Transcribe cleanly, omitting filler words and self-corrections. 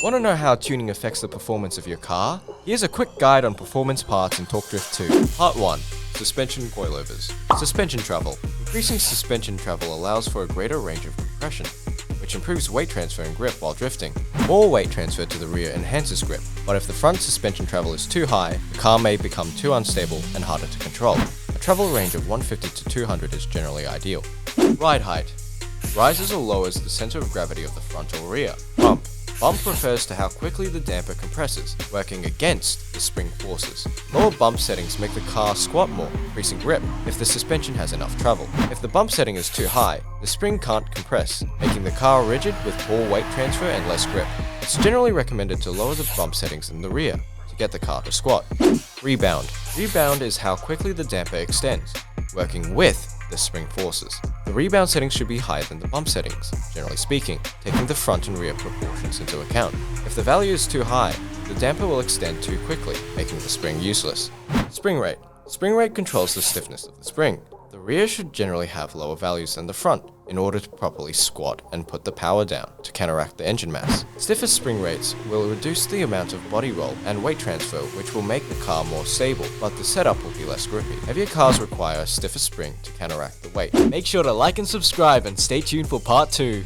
Want to know how tuning affects the performance of your car? Here's a quick guide on performance parts in Torque Drift 2. Part 1. Suspension coilovers. Suspension travel. Increasing suspension travel allows for a greater range of compression, which improves weight transfer and grip while drifting. More weight transfer to the rear enhances grip, but if the front suspension travel is too high, the car may become too unstable and harder to control. A travel range of 150 to 200 is generally ideal. Ride height. Rises or lowers the center of gravity of the front or rear. Bump. Bump refers to how quickly the damper compresses, working against the spring forces. Lower bump settings make the car squat more, increasing grip if the suspension has enough travel. If the bump setting is too high, the spring can't compress, making the car rigid with poor weight transfer and less grip. It's generally recommended to lower the bump settings in the rear to get the car to squat. Rebound. Rebound is how quickly the damper extends, working with the spring forces. The rebound settings should be higher than the bump settings, generally speaking, taking the front and rear proportions into account. If the value is too high, the damper will extend too quickly, making the spring useless. Spring rate. Spring rate controls the stiffness of the spring. The rear should generally have lower values than the front in order to properly squat and put the power down to counteract the engine mass. Stiffer spring rates will reduce the amount of body roll and weight transfer, which will make the car more stable, but the setup will be less grippy. Heavier cars require a stiffer spring to counteract the weight. Make sure to like and subscribe and stay tuned for part 2.